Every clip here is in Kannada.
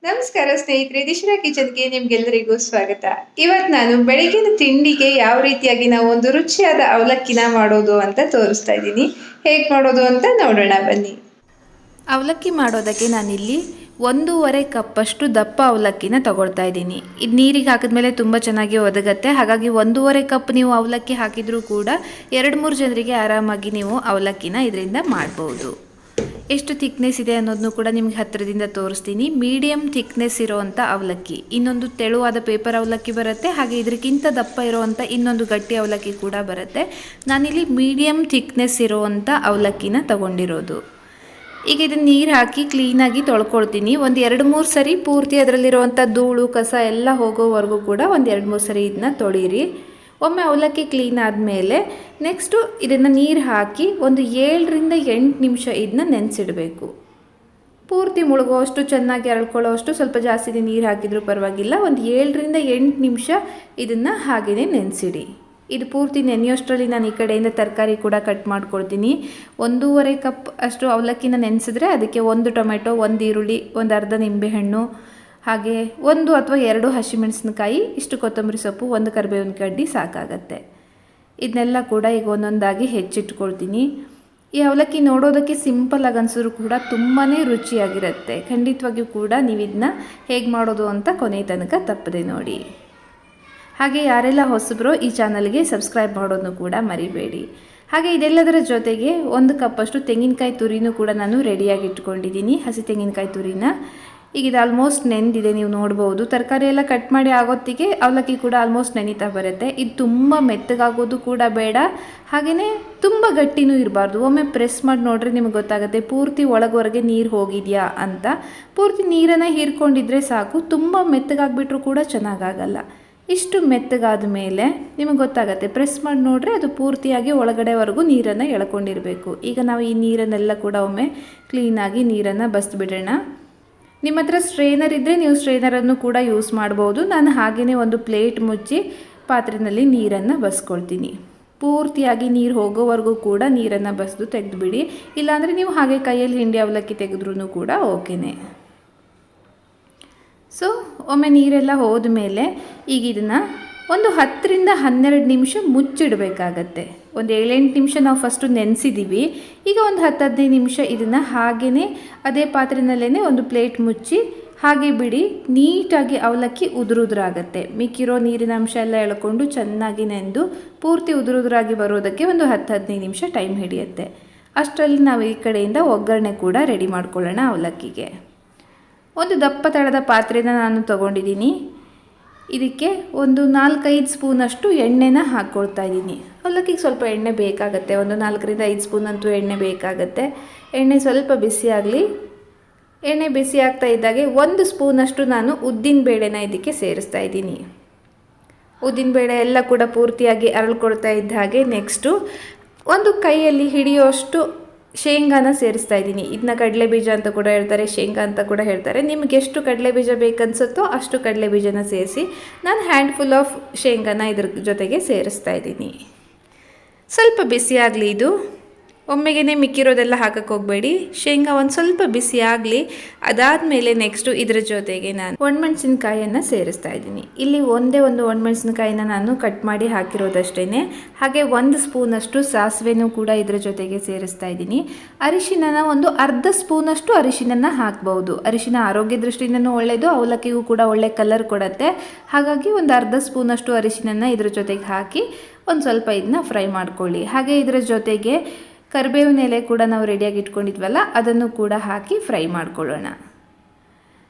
ನಮಸ್ಕಾರ ಸ್ನೇಹಿತರೆ, ದಿಶಿರಾ ಕಿಚನ್ಗೆ ನಿಮ್ಗೆಲ್ಲರಿಗೂ ಸ್ವಾಗತ. ಇವತ್ತು ನಾನು ಬೆಳಗಿನ ತಿಂಡಿಗೆ ಯಾವ ರೀತಿಯಾಗಿ ನಾವು ಒಂದು ರುಚಿಯಾದ ಅವಲಕ್ಕಿನ ಮಾಡೋದು ಅಂತ ತೋರಿಸ್ತಾ ಇದ್ದೀನಿ. ಹೇಗೆ ಮಾಡೋದು ಅಂತ ನೋಡೋಣ ಬನ್ನಿ. ಅವಲಕ್ಕಿ ಮಾಡೋದಕ್ಕೆ ನಾನಿಲ್ಲಿ 1.5 ಕಪ್ಪಷ್ಟು ದಪ್ಪ ಅವಲಕ್ಕಿನ ತಗೊಳ್ತಾ ಇದ್ದೀನಿ. ಇದು ನೀರಿಗೆ ಹಾಕಿದ್ಮೇಲೆ ತುಂಬ ಚೆನ್ನಾಗಿ ಒದಗತ್ತೆ. ಹಾಗಾಗಿ 1.5 ಕಪ್ ನೀವು ಅವಲಕ್ಕಿ ಹಾಕಿದರೂ ಕೂಡ 2-3 ಜನರಿಗೆ ಆರಾಮಾಗಿ ನೀವು ಅವಲಕ್ಕಿನ ಇದರಿಂದ ಮಾಡ್ಬೋದು. ಎಷ್ಟು ಥಿಕ್ನೆಸ್ ಇದೆ ಅನ್ನೋದನ್ನು ಕೂಡ ನಿಮಗೆ ಹತ್ತಿರದಿಂದ ತೋರಿಸ್ತೀನಿ. ಮೀಡಿಯಮ್ ಥಿಕ್ನೆಸ್ ಇರೋವಂಥ ಅವಲಕ್ಕಿ, ಇನ್ನೊಂದು ತೆಳುವಾದ ಪೇಪರ್ ಅವಲಕ್ಕಿ ಬರುತ್ತೆ, ಹಾಗೆ ಇದಕ್ಕಿಂತ ದಪ್ಪ ಇರೋವಂಥ ಇನ್ನೊಂದು ಗಟ್ಟಿ ಅವಲಕ್ಕಿ ಕೂಡ ಬರುತ್ತೆ. ನಾನಿಲ್ಲಿ ಮೀಡಿಯಮ್ ಥಿಕ್ನೆಸ್ ಇರೋವಂಥ ಅವಲಕ್ಕಿನ ತಗೊಂಡಿರೋದು. ಈಗ ಇದನ್ನು ನೀರು ಹಾಕಿ ಕ್ಲೀನಾಗಿ ತೊಳ್ಕೊಳ್ತೀನಿ. ಒಂದು 2-3 ಸರಿ ಪೂರ್ತಿ ಅದರಲ್ಲಿರುವಂಥ ಧೂಳು ಕಸ ಎಲ್ಲ ಹೋಗೋವರೆಗೂ ಕೂಡ ಒಂದು 2-3 ಸರಿ ಇದನ್ನ ತೊಳೀರಿ. ಒಮ್ಮೆ ಅವಲಕ್ಕಿ ಕ್ಲೀನ್ ಆದಮೇಲೆ ನೆಕ್ಸ್ಟು ಇದನ್ನು ನೀರು ಹಾಕಿ ಒಂದು 7-8 ನಿಮಿಷ ಇದನ್ನ ನೆನೆಸಿಡಬೇಕು. ಪೂರ್ತಿ ಮುಳುಗೋಷ್ಟು, ಚೆನ್ನಾಗಿ ಅರಳ್ಕೊಳ್ಳೋಷ್ಟು ಸ್ವಲ್ಪ ಜಾಸ್ತಿ ನೀರು ಹಾಕಿದರೂ ಪರವಾಗಿಲ್ಲ. ಒಂದು 7-8 ನಿಮಿಷ ಇದನ್ನು ಹಾಗೆಯೇ ನೆನೆಸಿಡಿ. ಇದು ಪೂರ್ತಿ ನೆನೆಯೋಷ್ಟರಲ್ಲಿ ನಾನು ಈ ಕಡೆಯಿಂದ ತರಕಾರಿ ಕೂಡ ಕಟ್ ಮಾಡ್ಕೊಳ್ತೀನಿ. 1.5 ಕಪ್ ಅಷ್ಟು ಅವಲಕ್ಕಿನ ನೆನೆಸಿದ್ರೆ ಅದಕ್ಕೆ 1 ಟೊಮೆಟೊ, 1 ಈರುಳ್ಳಿ, ಒಂದು ಅರ್ಧ ನಿಂಬೆಹಣ್ಣು, ಹಾಗೆ 1 ಅಥವಾ 2 ಹಸಿಮೆಣಸಿನಕಾಯಿ, ಇಷ್ಟು ಕೊತ್ತಂಬರಿ ಸೊಪ್ಪು, 1 ಕರಿಬೇವಿನ ಕಡ್ಡಿ ಸಾಕಾಗತ್ತೆ. ಇದನ್ನೆಲ್ಲ ಕೂಡ ಈಗ ಒಂದೊಂದಾಗಿ ಹೆಚ್ಚಿಟ್ಕೊಳ್ತೀನಿ. ಈ ಅವಲಕ್ಕಿ ನೋಡೋದಕ್ಕೆ ಸಿಂಪಲ್ ಆಗಿ ಅನಿಸಿದ್ರು ಕೂಡ ತುಂಬಾ ರುಚಿಯಾಗಿರುತ್ತೆ. ಖಂಡಿತವಾಗಿಯೂ ಕೂಡ ನೀವು ಇದನ್ನ ಹೇಗೆ ಮಾಡೋದು ಅಂತ ಕೊನೆ ತನಕ ತಪ್ಪದೆ ನೋಡಿ. ಹಾಗೆ ಯಾರೆಲ್ಲ ಹೊಸಬರೋ ಈ ಚಾನಲ್ಗೆ ಸಬ್ಸ್ಕ್ರೈಬ್ ಮಾಡೋದನ್ನು ಕೂಡ ಮರಿಬೇಡಿ. ಹಾಗೆ ಇದೆಲ್ಲದರ ಜೊತೆಗೆ 1 ಕಪ್ಪಷ್ಟು ತೆಂಗಿನಕಾಯಿ ತುರಿನೂ ಕೂಡ ನಾನು ರೆಡಿಯಾಗಿ ಇಟ್ಕೊಂಡಿದ್ದೀನಿ. ಹಸಿ ತೆಂಗಿನಕಾಯಿ ತುರಿನ ಈಗ ಇದು ಆಲ್ಮೋಸ್ಟ್ ನೆಂದಿದೆ, ನೀವು ನೋಡ್ಬೋದು. ತರಕಾರಿ ಎಲ್ಲ ಕಟ್ ಮಾಡಿ ಆಗೋತ್ತಿಗೆ ಅವಲಕ್ಕಿ ಕೂಡ ಆಲ್ಮೋಸ್ಟ್ ನೆನೀತಾ ಬರುತ್ತೆ. ಇದು ತುಂಬ ಮೆತ್ತಗಾಗೋದು ಕೂಡ ಬೇಡ, ಹಾಗೆಯೇ ತುಂಬ ಗಟ್ಟಿನೂ ಇರಬಾರ್ದು. ಒಮ್ಮೆ ಪ್ರೆಸ್ ಮಾಡಿ ನೋಡ್ರೆ ನಿಮಗೆ ಗೊತ್ತಾಗುತ್ತೆ ಪೂರ್ತಿ ಒಳಗೊಳಗೆ ನೀರು ಹೋಗಿದೆಯಾ ಅಂತ. ಪೂರ್ತಿ ನೀರನ್ನು ಹೀರ್ಕೊಂಡಿದ್ರೆ ಸಾಕು, ತುಂಬ ಮೆತ್ತಗಾಗ್ಬಿಟ್ರೂ ಕೂಡ ಚೆನ್ನಾಗಾಗಲ್ಲ. ಇಷ್ಟು ಮೆತ್ತಗಾದ ಮೇಲೆ ನಿಮಗೆ ಗೊತ್ತಾಗುತ್ತೆ, ಪ್ರೆಸ್ ಮಾಡಿ ನೋಡ್ರೆ ಅದು ಪೂರ್ತಿಯಾಗಿ ಒಳಗಡೆವರೆಗೂ ನೀರನ್ನು ಎಳ್ಕೊಂಡಿರಬೇಕು. ಈಗ ನಾವು ಈ ನೀರನ್ನೆಲ್ಲ ಕೂಡ ಒಮ್ಮೆ ಕ್ಲೀನಾಗಿ ನೀರನ್ನು ಬಸ್ಬಿಡೋಣ. ನಿಮ್ಮ ಹತ್ರ ಸ್ಟ್ರೈನರ್ ಇದ್ದರೆ ನೀವು ಸ್ಟ್ರೈನರನ್ನು ಕೂಡ ಯೂಸ್ ಮಾಡ್ಬೋದು. ನಾನು ಹಾಗೆಯೇ ಒಂದು ಪ್ಲೇಟ್ ಮುಚ್ಚಿ ಪಾತ್ರೆಯಲ್ಲಿ ನೀರನ್ನು ಬಸ್ಕೊಳ್ತೀನಿ. ಪೂರ್ತಿಯಾಗಿ ನೀರು ಹೋಗೋವರೆಗೂ ಕೂಡ ನೀರನ್ನು ಬಸ್ದು ತೆಗೆದುಬಿಡಿ. ಇಲ್ಲಾಂದರೆ ನೀವು ಹಾಗೆ ಕೈಯಲ್ಲಿ ಹಿಂಡಿ ಅವಲಕ್ಕಿ ತೆಗೆದ್ರೂ ಕೂಡ ಓಕೆನೇ. ಸೊ ಒಮ್ಮೆ ನೀರೆಲ್ಲ ಹೋದ ಮೇಲೆ ಈಗ ಇದನ್ನು ಒಂದು 10-12 ನಿಮಿಷ ಮುಚ್ಚಿಡಬೇಕಾಗತ್ತೆ. ಒಂದು 7-8 ನಿಮಿಷ ನಾವು ಫಸ್ಟು ನೆನೆಸಿದ್ದೀವಿ. ಈಗ ಒಂದು 10-15 ನಿಮಿಷ ಇದನ್ನು ಹಾಗೆಯೇ ಅದೇ ಪಾತ್ರೆಯಲ್ಲೇ ಒಂದು ಪ್ಲೇಟ್ ಮುಚ್ಚಿ ಹಾಗೆ ಬಿಡಿ. ನೀಟಾಗಿ ಅವಲಕ್ಕಿ ಉದುರುದ್ರಾಗತ್ತೆ. ಮಿಕ್ಕಿರೋ ನೀರಿನ ಅಂಶ ಎಲ್ಲ ಎಳ್ಕೊಂಡು ಚೆನ್ನಾಗಿ ನೆಂದು ಪೂರ್ತಿ ಉದುರುದ್ರಾಗಿ ಬರೋದಕ್ಕೆ ಒಂದು 10-15 ನಿಮಿಷ ಟೈಮ್ ಹಿಡಿಯುತ್ತೆ. ಅಷ್ಟರಲ್ಲಿ ನಾವು ಈ ಕಡೆಯಿಂದ ಒಗ್ಗರಣೆ ಕೂಡ ರೆಡಿ ಮಾಡ್ಕೊಳ್ಳೋಣ. ಅವಲಕ್ಕಿಗೆ ಒಂದು ದಪ್ಪ ತಳದ ಪಾತ್ರೆನ ನಾನು ತೊಗೊಂಡಿದ್ದೀನಿ. ಇದಕ್ಕೆ ಒಂದು 4-5 ಸ್ಪೂನಷ್ಟು ಎಣ್ಣೆನ ಹಾಕ್ಕೊಳ್ತಾ ಇದ್ದೀನಿ. ಅವಲಕ್ಕಿಗೆ ಸ್ವಲ್ಪ ಎಣ್ಣೆ ಬೇಕಾಗತ್ತೆ, ಒಂದು 4-5 ಸ್ಪೂನ್ ಅಂತೂ ಎಣ್ಣೆ ಬೇಕಾಗತ್ತೆ. ಎಣ್ಣೆ ಸ್ವಲ್ಪ ಬಿಸಿ ಆಗಲಿ. ಎಣ್ಣೆ ಬಿಸಿ ಆಗ್ತಾ ಇದ್ದಾಗೆ 1 ಸ್ಪೂನಷ್ಟು ನಾನು ಉದ್ದಿನಬೇಳೆನ ಇದಕ್ಕೆ ಸೇರಿಸ್ತಾ ಇದ್ದೀನಿ. ಉದ್ದಿನಬೇಳೆ ಎಲ್ಲ ಕೂಡ ಪೂರ್ತಿಯಾಗಿ ಅರಳ್ಕೊಳ್ತಾ ಇದ್ದ ಹಾಗೆ ನೆಕ್ಸ್ಟು ಒಂದು ಕೈಯಲ್ಲಿ ಹಿಡಿಯೋಷ್ಟು ಶೇಂಗಾನ ಸೇರಿಸ್ತಾ ಇದ್ದೀನಿ. ಇದನ್ನ ಕಡಲೆ ಬೀಜ ಅಂತ ಕೂಡ ಹೇಳ್ತಾರೆ, ಶೇಂಗಾ ಅಂತ ಕೂಡ ಹೇಳ್ತಾರೆ. ನಿಮ್ಗೆ ಎಷ್ಟು ಕಡಲೆ ಬೀಜ ಬೇಕನ್ಸುತ್ತೋ ಅಷ್ಟು ಕಡಲೆ ಬೀಜನ ಸೇರಿಸಿ. ನಾನು ಹ್ಯಾಂಡ್ಫುಲ್ ಆಫ್ ಶೇಂಗಾನ ಇದ್ರ ಜೊತೆಗೆ ಸೇರಿಸ್ತಾ ಇದ್ದೀನಿ. ಸ್ವಲ್ಪ ಬಿಸಿ ಆಗಲಿ. ಇದು ಒಮ್ಮೆಗೆ ಮಿಕ್ಕಿರೋದೆಲ್ಲ ಹಾಕಕ್ಕೆ ಹೋಗಬೇಡಿ. ಶೇಂಗಾ ಒಂದು ಸ್ವಲ್ಪ ಬಿಸಿ ಆಗಲಿ. ಅದಾದಮೇಲೆ ನೆಕ್ಸ್ಟು ಇದರ ಜೊತೆಗೆ ನಾನು ಒಣಮೆಣಸಿನ್ಕಾಯಿಯನ್ನು ಸೇರಿಸ್ತಾ ಇದ್ದೀನಿ. ಇಲ್ಲಿ ಒಂದೇ ಒಂದು ಒಣಮೆಣಸಿನ್ಕಾಯಿನ ನಾನು ಕಟ್ ಮಾಡಿ ಹಾಕಿರೋದಷ್ಟೇ. ಹಾಗೆ 1 ಸ್ಪೂನಷ್ಟು ಸಾಸಿವೆನೂ ಕೂಡ ಇದರ ಜೊತೆಗೆ ಸೇರಿಸ್ತಾ ಇದ್ದೀನಿ. ಅರಿಶಿನ ಒಂದು ಅರ್ಧ ಸ್ಪೂನಷ್ಟು ಅರಿಶಿನ ಹಾಕ್ಬೋದು. ಅರಿಶಿನ ಆರೋಗ್ಯ ದೃಷ್ಟಿಯಿಂದನೂ ಒಳ್ಳೆಯದು, ಅವಲಕ್ಕಿಗೂ ಕೂಡ ಒಳ್ಳೆ ಕಲರ್ ಕೊಡುತ್ತೆ. ಹಾಗಾಗಿ ಒಂದು ಅರ್ಧ ಸ್ಪೂನಷ್ಟು ಅರಿಶಿನ ಇದರ ಜೊತೆಗೆ ಹಾಕಿ ಒಂದು ಸ್ವಲ್ಪ ಇದನ್ನ ಫ್ರೈ ಮಾಡ್ಕೊಳ್ಳಿ. ಹಾಗೆ ಇದರ ಜೊತೆಗೆ ಕರಿಬೇವಿನ ಎಲೆ ಕೂಡ ನಾವು ರೆಡಿಯಾಗಿ ಇಟ್ಕೊಂಡಿದ್ವಲ್ಲ, ಅದನ್ನು ಕೂಡ ಹಾಕಿ ಫ್ರೈ ಮಾಡ್ಕೊಳ್ಳೋಣ.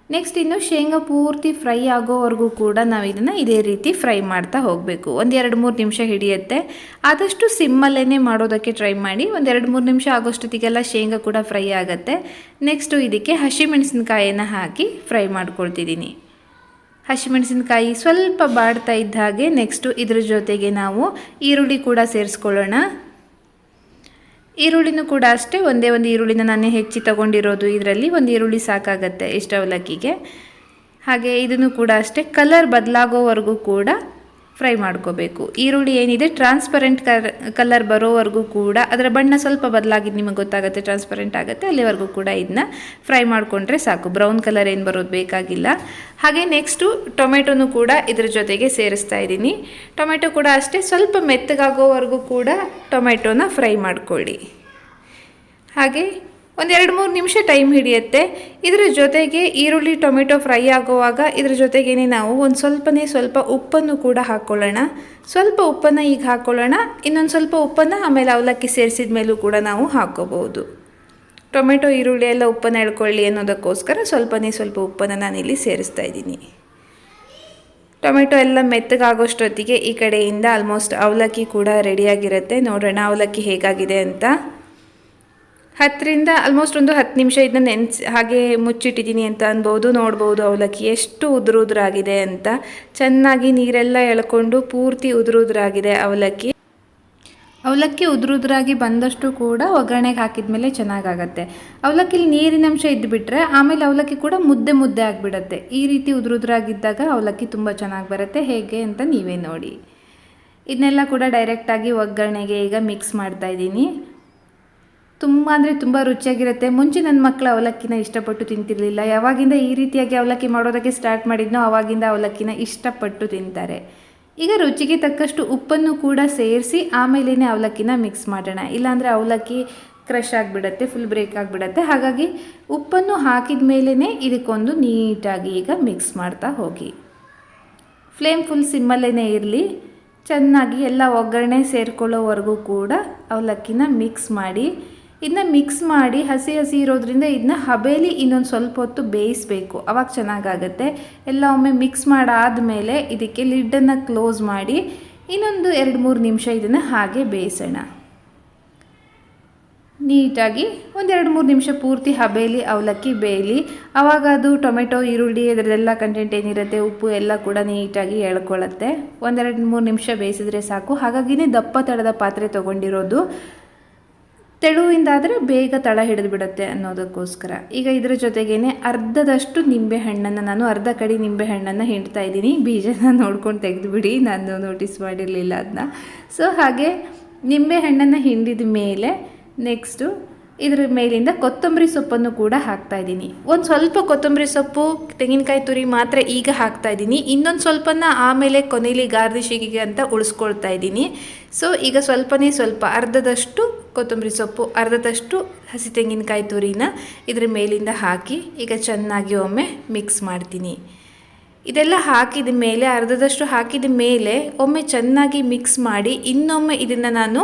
ನೆಕ್ಸ್ಟ್ ಇನ್ನು ಶೇಂಗಾ ಪೂರ್ತಿ ಫ್ರೈ ಆಗೋವರೆಗೂ ಕೂಡ ನಾವು ಇದನ್ನು ಇದೇ ರೀತಿ ಫ್ರೈ ಮಾಡ್ತಾ ಹೋಗಬೇಕು. ಒಂದು 2-3 ನಿಮಿಷ ಹಿಡಿಯುತ್ತೆ. ಆದಷ್ಟು ಸಿಮ್ಮಲ್ಲೇ ಮಾಡೋದಕ್ಕೆ ಟ್ರೈ ಮಾಡಿ. ಒಂದು 2-3 ನಿಮಿಷ ಆಗೋಷ್ಟೊತ್ತಿಗೆಲ್ಲ ಶೇಂಗಾ ಕೂಡ ಫ್ರೈ ಆಗುತ್ತೆ. ನೆಕ್ಸ್ಟು ಇದಕ್ಕೆ ಹಸಿಮೆಣಸಿನ್ಕಾಯಿಯನ್ನು ಹಾಕಿ ಫ್ರೈ ಮಾಡ್ಕೊಳ್ತಿದ್ದೀನಿ. ಹಸಿಮೆಣಸಿನ್ಕಾಯಿ ಸ್ವಲ್ಪ ಬಾಡ್ತಾ ಇದ್ದ ಹಾಗೆ ನೆಕ್ಸ್ಟು ಇದ್ರ ಜೊತೆಗೆ ನಾವು ಈರುಳ್ಳಿ ಕೂಡ ಸೇರಿಸ್ಕೊಳ್ಳೋಣ. ಈರುಳ್ಳಿನೂ ಕೂಡ ಅಷ್ಟೇ, ಒಂದೇ ಒಂದು ಈರುಳ್ಳಿನ ನಾನೇ ಹೆಚ್ಚಿ ತಗೊಂಡಿರೋದು. ಇದರಲ್ಲಿ ಒಂದು ಈರುಳ್ಳಿ ಸಾಕಾಗತ್ತೆ ಇಷ್ಟು ಅವಲಕ್ಕಿಗೆ. ಹಾಗೆ ಇದನ್ನು ಕೂಡ ಅಷ್ಟೇ ಕಲರ್ ಬದಲಾಗೋವರೆಗೂ ಕೂಡ ಫ್ರೈ ಮಾಡ್ಕೋಬೇಕು. ಈರುಳ್ಳಿ ಏನಿದೆ ಟ್ರಾನ್ಸ್ಪರೆಂಟ್ ಕಲರ್ ಬರೋವರೆಗೂ ಕೂಡ, ಅದರ ಬಣ್ಣ ಸ್ವಲ್ಪ ಬದಲಾಗಿದ್ದು ನಿಮಗೆ ಗೊತ್ತಾಗುತ್ತೆ, ಟ್ರಾನ್ಸ್ಪರೆಂಟ್ ಆಗುತ್ತೆ, ಅಲ್ಲಿವರೆಗೂ ಕೂಡ ಇದನ್ನ ಫ್ರೈ ಮಾಡಿಕೊಂಡ್ರೆ ಸಾಕು. ಬ್ರೌನ್ ಕಲರ್ ಏನು ಬರೋದು ಬೇಕಾಗಿಲ್ಲ. ಹಾಗೆ ನೆಕ್ಸ್ಟು ಟೊಮೆಟೊನು ಕೂಡ ಇದ್ರ ಜೊತೆಗೆ ಸೇರಿಸ್ತಾ ಇದ್ದೀನಿ. ಟೊಮೆಟೊ ಕೂಡ ಅಷ್ಟೇ ಸ್ವಲ್ಪ ಮೆತ್ತಗಾಗೋವರೆಗೂ ಕೂಡ ಟೊಮೆಟೊನ ಫ್ರೈ ಮಾಡ್ಕೊಳ್ಳಿ. ಹಾಗೆ ಒಂದು 2-3 ನಿಮಿಷ ಟೈಮ್ ಹಿಡಿಯುತ್ತೆ. ಇದರ ಜೊತೆಗೆ ಈರುಳ್ಳಿ ಟೊಮೆಟೊ ಫ್ರೈ ಆಗುವಾಗ ಇದ್ರ ಜೊತೆಗೇ ನಾವು ಒಂದು ಸ್ವಲ್ಪ ಉಪ್ಪನ್ನು ಕೂಡ ಹಾಕ್ಕೊಳ್ಳೋಣ. ಸ್ವಲ್ಪ ಉಪ್ಪನ್ನು ಈಗ ಹಾಕ್ಕೊಳ್ಳೋಣ, ಇನ್ನೊಂದು ಸ್ವಲ್ಪ ಉಪ್ಪನ್ನು ಆಮೇಲೆ ಅವಲಕ್ಕಿ ಸೇರಿಸಿದ ಮೇಲೂ ಕೂಡ ನಾವು ಹಾಕ್ಕೋಬಹುದು. ಟೊಮೆಟೊ ಈರುಳ್ಳಿ ಎಲ್ಲ ಉಪ್ಪನ್ನು ಎಳ್ಕೊಳ್ಳಿ ಅನ್ನೋದಕ್ಕೋಸ್ಕರ ಸ್ವಲ್ಪ ಉಪ್ಪನ್ನು ನಾನಿಲ್ಲಿ ಸೇರಿಸ್ತಾ ಇದ್ದೀನಿ. ಟೊಮೆಟೊ ಎಲ್ಲ ಮೆತ್ತಗಾಗೋಷ್ಟೊತ್ತಿಗೆ ಈ ಕಡೆಯಿಂದ ಆಲ್ಮೋಸ್ಟ್ ಅವಲಕ್ಕಿ ಕೂಡ ರೆಡಿಯಾಗಿರುತ್ತೆ. ನೋಡೋಣ ಅವಲಕ್ಕಿ ಹೇಗಾಗಿದೆ ಅಂತ. 10ರಿಂದ ಆಲ್ಮೋಸ್ಟ್ ಒಂದು 10 ನಿಮಿಷ ಇದನ್ನ ಹಾಗೆ ಮುಚ್ಚಿಟ್ಟಿದ್ದೀನಿ ಅಂತ ಅನ್ಬೋದು. ನೋಡ್ಬೋದು ಅವಲಕ್ಕಿ ಎಷ್ಟು ಉದುರಾಗಿದೆ ಅಂತ. ಚೆನ್ನಾಗಿ ನೀರೆಲ್ಲ ಎಳ್ಕೊಂಡು ಪೂರ್ತಿ ಉದುರಾಗಿದೆ ಅವಲಕ್ಕಿ. ಅವಲಕ್ಕಿ ಉದುರಾಗಿ ಬಂದಷ್ಟು ಕೂಡ ಒಗ್ಗರಣೆಗೆ ಹಾಕಿದ್ಮೇಲೆ ಚೆನ್ನಾಗಾಗತ್ತೆ. ಅವಲಕ್ಕಿಲಿ ನೀರಿನಂಶ ಇದ್ದುಬಿಟ್ರೆ ಆಮೇಲೆ ಅವಲಕ್ಕಿ ಕೂಡ ಮುದ್ದೆ ಆಗಿಬಿಡತ್ತೆ. ಈ ರೀತಿ ಉದುರಾಗಿದ್ದಾಗ ಅವಲಕ್ಕಿ ತುಂಬ ಚೆನ್ನಾಗಿ ಬರುತ್ತೆ. ಹೇಗೆ ಅಂತ ನೀವೇ ನೋಡಿ. ಇದನ್ನೆಲ್ಲ ಕೂಡ ಡೈರೆಕ್ಟಾಗಿ ಒಗ್ಗರಣೆಗೆ ಈಗ ಮಿಕ್ಸ್ ಮಾಡ್ತಾ ಇದ್ದೀನಿ. ತುಂಬ ರುಚಿಯಾಗಿರುತ್ತೆ. ಮುಂಚೆ ನನ್ನ ಮಕ್ಕಳು ಅವಲಕ್ಕಿನ ಇಷ್ಟಪಟ್ಟು ತಿಂತಿರಲಿಲ್ಲ. ಯಾವಾಗಿಂದ ಈ ರೀತಿಯಾಗಿ ಅವಲಕ್ಕಿ ಮಾಡೋದಕ್ಕೆ ಸ್ಟಾರ್ಟ್ ಮಾಡಿದ್ನೋ ಆವಾಗಿಂದ ಅವಲಕ್ಕಿನ ಇಷ್ಟಪಟ್ಟು ತಿಂತಾರೆ. ಈಗ ರುಚಿಗೆ ತಕ್ಕಷ್ಟು ಉಪ್ಪನ್ನು ಕೂಡ ಸೇರಿಸಿ ಆಮೇಲೆ ಅವಲಕ್ಕಿನ ಮಿಕ್ಸ್ ಮಾಡೋಣ. ಇಲ್ಲಾಂದರೆ ಅವಲಕ್ಕಿ ಕ್ರಷ್ ಆಗಿಬಿಡತ್ತೆ, ಫುಲ್ ಬ್ರೇಕ್ ಆಗಿಬಿಡತ್ತೆ. ಹಾಗಾಗಿ ಉಪ್ಪನ್ನು ಹಾಕಿದ ಮೇಲೇ ಇದಕ್ಕೊಂದು ನೀಟಾಗಿ ಈಗ ಮಿಕ್ಸ್ ಮಾಡ್ತಾ ಹೋಗಿ. ಫ್ಲೇಮ್ ಫುಲ್ ಸಿಮ್ಮಲ್ಲೇ ಇರಲಿ. ಚೆನ್ನಾಗಿ ಎಲ್ಲ ಒಗ್ಗರಣೆ ಸೇರ್ಕೊಳ್ಳೋವರೆಗೂ ಕೂಡ ಅವಲಕ್ಕಿನ ಮಿಕ್ಸ್ ಮಾಡಿ. ಇದನ್ನ ಮಿಕ್ಸ್ ಮಾಡಿ ಹಸಿ ಇರೋದ್ರಿಂದ ಇದನ್ನ ಹಬೇಲಿ ಇನ್ನೊಂದು ಸ್ವಲ್ಪ ಹೊತ್ತು ಬೇಯಿಸಬೇಕು. ಅವಾಗ ಚೆನ್ನಾಗಾಗತ್ತೆ. ಎಲ್ಲ ಒಮ್ಮೆ ಮಿಕ್ಸ್ ಮಾಡಾದಮೇಲೆ ಇದಕ್ಕೆ ಲಿಡ್ಡನ್ನು ಕ್ಲೋಸ್ ಮಾಡಿ ಇನ್ನೊಂದು 2-3 ನಿಮಿಷ ಇದನ್ನು ಹಾಗೆ ಬೇಯಿಸೋಣ. ನೀಟಾಗಿ ಒಂದು 2-3 ನಿಮಿಷ ಪೂರ್ತಿ ಹಬೇಲಿ ಅವಲಕ್ಕಿ ಬೇಯಲಿ. ಆವಾಗ ಅದು ಟೊಮೆಟೊ ಈರುಳ್ಳಿ ಅದರದೆಲ್ಲ ಕಂಟೆಂಟ್ ಏನಿರುತ್ತೆ, ಉಪ್ಪು ಎಲ್ಲ ಕೂಡ ನೀಟಾಗಿ ಎಳ್ಕೊಳ್ಳುತ್ತೆ. 1-2-3 ನಿಮಿಷ ಬೇಯಿಸಿದ್ರೆ ಸಾಕು. ಹಾಗಾಗಿನೇ ದಪ್ಪ ತಳದ ಪಾತ್ರೆ ತೊಗೊಂಡಿರೋದು. ತೆಳುವಿಂದಾದರೆ ಬೇಗ ತಳ ಹಿಡಿದು ಬಿಡುತ್ತೆ ಅನ್ನೋದಕ್ಕೋಸ್ಕರ. ಈಗ ಇದರ ಜೊತೆಗೇ ಅರ್ಧದಷ್ಟು ನಿಂಬೆಹಣ್ಣನ್ನು, ನಾನು ಅರ್ಧ ಕಡಿ ನಿಂಬೆಹಣ್ಣನ್ನು ಹಿಂಡ್ತಾ ಇದ್ದೀನಿ. ಬೀಜನ ನೋಡ್ಕೊಂಡು ತೆಗೆದುಬಿಡಿ, ನಾನು ನೋಟಿಸ್ ಮಾಡಿರಲಿಲ್ಲ ಅದನ್ನ. ಸೊ ಹಾಗೆ ನಿಂಬೆಹಣ್ಣನ್ನು ಹಿಂಡಿದ ಮೇಲೆ ನೆಕ್ಸ್ಟು ಇದರ ಮೇಲಿಂದ ಕೊತ್ತಂಬರಿ ಸೊಪ್ಪನ್ನು ಕೂಡ ಹಾಕ್ತಾ ಇದ್ದೀನಿ. ಒಂದು ಸ್ವಲ್ಪ ಕೊತ್ತಂಬರಿ ಸೊಪ್ಪು, ತೆಂಗಿನಕಾಯಿ ತುರಿ ಮಾತ್ರ ಈಗ ಹಾಕ್ತಾ ಇದ್ದೀನಿ. ಇನ್ನೊಂದು ಸ್ವಲ್ಪನ ಆಮೇಲೆ ಕೊನೆಯಲ್ಲಿ ಗಾರ್ನಿಷಿಗೆ ಅಂತ ಉಳಿಸ್ಕೊಳ್ತಾ ಇದ್ದೀನಿ. ಸೊ ಈಗ ಸ್ವಲ್ಪ ಅರ್ಧದಷ್ಟು ಕೊತ್ತಂಬರಿ ಸೊಪ್ಪು, ಅರ್ಧದಷ್ಟು ಹಸಿ ತೆಂಗಿನಕಾಯಿ ತುರಿನ ಇದರ ಮೇಲಿಂದ ಹಾಕಿ ಈಗ ಚೆನ್ನಾಗಿ ಒಮ್ಮೆ ಮಿಕ್ಸ್ ಮಾಡ್ತೀನಿ. ಇದೆಲ್ಲ ಹಾಕಿದ ಮೇಲೆ, ಅರ್ಧದಷ್ಟು ಹಾಕಿದ ಮೇಲೆ ಒಮ್ಮೆ ಚೆನ್ನಾಗಿ ಮಿಕ್ಸ್ ಮಾಡಿ ಇನ್ನೊಮ್ಮೆ ಇದನ್ನು ನಾನು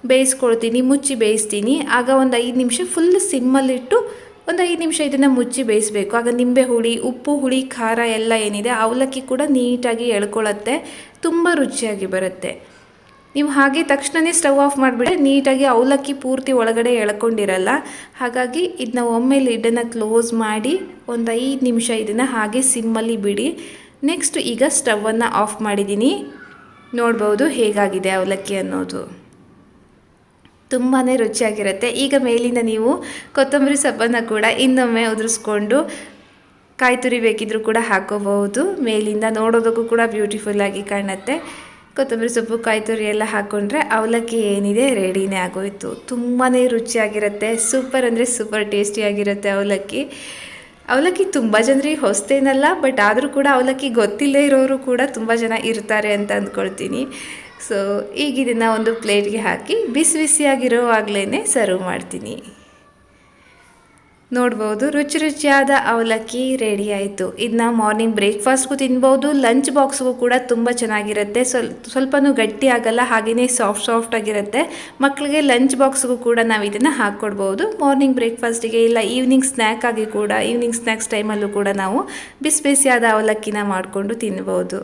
ಬೇಯಿಸ್ಕೊಳ್ತೀನಿ, ಮುಚ್ಚಿ ಬೇಯಿಸ್ತೀನಿ. ಆಗ ಒಂದು 5 ನಿಮಿಷ ಫುಲ್ ಸಿಮ್ಮಲ್ಲಿಟ್ಟು ಒಂದು 5 ನಿಮಿಷ ಇದನ್ನು ಮುಚ್ಚಿ ಬೇಯಿಸಬೇಕು. ಆಗ ನಿಂಬೆ ಹುಳಿ, ಉಪ್ಪು, ಹುಳಿ, ಖಾರ ಎಲ್ಲ ಏನಿದೆ ಅವಲಕ್ಕಿ ಕೂಡ ನೀಟಾಗಿ ಎಳ್ಕೊಳ್ಳುತ್ತೆ. ತುಂಬ ರುಚಿಯಾಗಿ ಬರುತ್ತೆ. ನೀವು ಹಾಗೆ ತಕ್ಷಣವೇ ಸ್ಟವ್ ಆಫ್ ಮಾಡಿಬಿಟ್ರೆ ನೀಟಾಗಿ ಅವಲಕ್ಕಿ ಪೂರ್ತಿ ಒಳಗಡೆ ಎಳ್ಕೊಂಡಿರಲ್ಲ. ಹಾಗಾಗಿ ಇದನ್ನ ಒಮ್ಮೆ ಲಿಡ್ಡನ್ನು ಕ್ಲೋಸ್ ಮಾಡಿ ಒಂದು 5 ನಿಮಿಷ ಇದನ್ನು ಹಾಗೆ ಸಿಮ್ಮಲ್ಲಿ ಬಿಡಿ. ನೆಕ್ಸ್ಟ್ ಈಗ ಸ್ಟವನ್ನು ಆಫ್ ಮಾಡಿದ್ದೀನಿ. ನೋಡ್ಬೋದು ಹೇಗಾಗಿದೆ ಅವಲಕ್ಕಿ ಅನ್ನೋದು. ತುಂಬಾ ರುಚಿಯಾಗಿರುತ್ತೆ. ಈಗ ಮೇಲಿಂದ ನೀವು ಕೊತ್ತಂಬರಿ ಸೊಪ್ಪನ್ನು ಕೂಡ ಇನ್ನೊಮ್ಮೆ ಉದುರಿಸ್ಕೊಂಡು ಕಾಯಿ ತುರಿ ಬೇಕಿದ್ರೂ ಕೂಡ ಹಾಕೋಬಹುದು. ಮೇಲಿಂದ ನೋಡೋದಕ್ಕೂ ಕೂಡ ಬ್ಯೂಟಿಫುಲ್ಲಾಗಿ ಕಾಣುತ್ತೆ. ಕೊತ್ತಂಬರಿ ಸೊಪ್ಪು, ಕಾಯಿ ತುರಿ ಎಲ್ಲ ಹಾಕ್ಕೊಂಡ್ರೆ ಅವಲಕ್ಕಿ ಏನಿದೆ ರೆಡಿನೇ ಆಗೋಯಿತು. ತುಂಬಾ ರುಚಿಯಾಗಿರುತ್ತೆ. ಸೂಪರ್ ಅಂದರೆ ಸೂಪರ್ ಟೇಸ್ಟಿಯಾಗಿರುತ್ತೆ ಅವಲಕ್ಕಿ ತುಂಬ ಜನರಿಗೆ ಹೊಸ್ತೇನಲ್ಲ, ಬಟ್ ಆದರೂ ಕೂಡ ಅವಲಕ್ಕಿ ಗೊತ್ತಿಲ್ಲೇ ಇರೋರು ಕೂಡ ತುಂಬ ಜನ ಇರ್ತಾರೆ ಅಂತ ಅಂದ್ಕೊಳ್ತೀನಿ. ಸೊ ಈಗ ಇದನ್ನು ಒಂದು ಪ್ಲೇಟ್ಗೆ ಹಾಕಿ ಬಿಸಿಯಾಗಿರೋವಾಗಲೇ ಸರ್ವ್ ಮಾಡ್ತೀನಿ. ನೋಡ್ಬೋದು ರುಚಿಯಾದ ಅವಲಕ್ಕಿ ರೆಡಿ ಆಯಿತು. ಇದನ್ನ ಮಾರ್ನಿಂಗ್ ಬ್ರೇಕ್ಫಾಸ್ಟ್ಗೂ ತಿನ್ಬೋದು, ಲಂಚ್ ಬಾಕ್ಸ್ಗೂ ಕೂಡ ತುಂಬ ಚೆನ್ನಾಗಿರುತ್ತೆ. ಸ್ವಲ್ಪನೂ ಗಟ್ಟಿ ಆಗಲ್ಲ, ಹಾಗೆಯೇ ಸಾಫ್ಟ್ ಆಗಿರುತ್ತೆ. ಮಕ್ಕಳಿಗೆ ಲಂಚ್ ಬಾಕ್ಸ್ಗೂ ಕೂಡ ನಾವು ಇದನ್ನು ಹಾಕ್ಕೊಡ್ಬೋದು. ಮಾರ್ನಿಂಗ್ ಬ್ರೇಕ್ಫಾಸ್ಟಿಗೆ ಇಲ್ಲ ಈವ್ನಿಂಗ್ ಸ್ನ್ಯಾಕ್ ಆಗಿ ಕೂಡ, ಈವ್ನಿಂಗ್ ಸ್ನ್ಯಾಕ್ಸ್ ಟೈಮಲ್ಲೂ ಕೂಡ ನಾವು ಬಿಸಿಯಾದ ಅವಲಕ್ಕಿನ ಮಾಡಿಕೊಂಡು ತಿನ್ಬೋದು.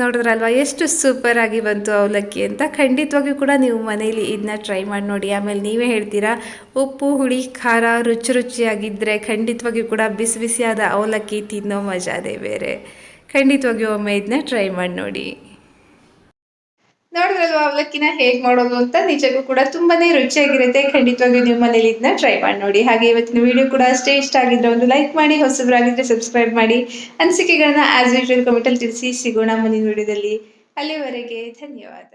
ನೋಡಿದ್ರಲ್ವ ಎಷ್ಟು ಸೂಪರಾಗಿ ಬಂತು ಅವಲಕ್ಕಿ ಅಂತ. ಖಂಡಿತವಾಗಿಯೂ ಕೂಡ ನೀವು ಮನೇಲಿ ಇದನ್ನ ಟ್ರೈ ಮಾಡಿ ನೋಡಿ. ಆಮೇಲೆ ನೀವೇ ಹೇಳ್ತೀರಾ, ಉಪ್ಪು, ಹುಳಿ, ಖಾರ ರುಚಿಯಾಗಿದ್ದರೆ ಖಂಡಿತವಾಗಿಯೂ ಕೂಡ ಬಿಸಿಯಾದ ಅವಲಕ್ಕಿ ತಿನ್ನೋ ಮಜಾದೇ ಬೇರೆ. ಖಂಡಿತವಾಗಿಯೂ ಒಮ್ಮೆ ಇದನ್ನ ಟ್ರೈ ಮಾಡಿ ನೋಡಿ. ನೋಡಿದ್ರಲ್ವಾ ಅವಲಕ್ಕಿನ ಹೇಗೆ ಮಾಡೋದು ಅಂತ. ನಿಜಕ್ಕೂ ಕೂಡ ತುಂಬಾನೇ ರುಚಿಯಾಗಿರುತ್ತೆ. ಖಂಡಿತವಾಗಿಯೂ ನೀವು ಮನೇಲಿ ಇದನ್ನ ಟ್ರೈ ಮಾಡಿ ನೋಡಿ. ಹಾಗೆ ಇವತ್ತಿನ ವಿಡಿಯೋ ಕೂಡ ಅಷ್ಟೇ ಇಷ್ಟ ಆಗಿದ್ರೆ ಒಂದು ಲೈಕ್ ಮಾಡಿ, ಹೊಸಬರಾಗಿದ್ರೆ ಸಬ್ಸ್ಕ್ರೈಬ್ ಮಾಡಿ, ಅನಿಸಿಕೆಗಳನ್ನ ಆಸ್ ಯೂಶುವಲ್ ಕಮೆಂಟಲ್ಲಿ ತಿಳಿಸಿ. ಸಿಗೋಣ ಮುಂದಿನ ವಿಡಿಯೋದಲ್ಲಿ. ಅಲ್ಲಿವರೆಗೆ ಧನ್ಯವಾದ.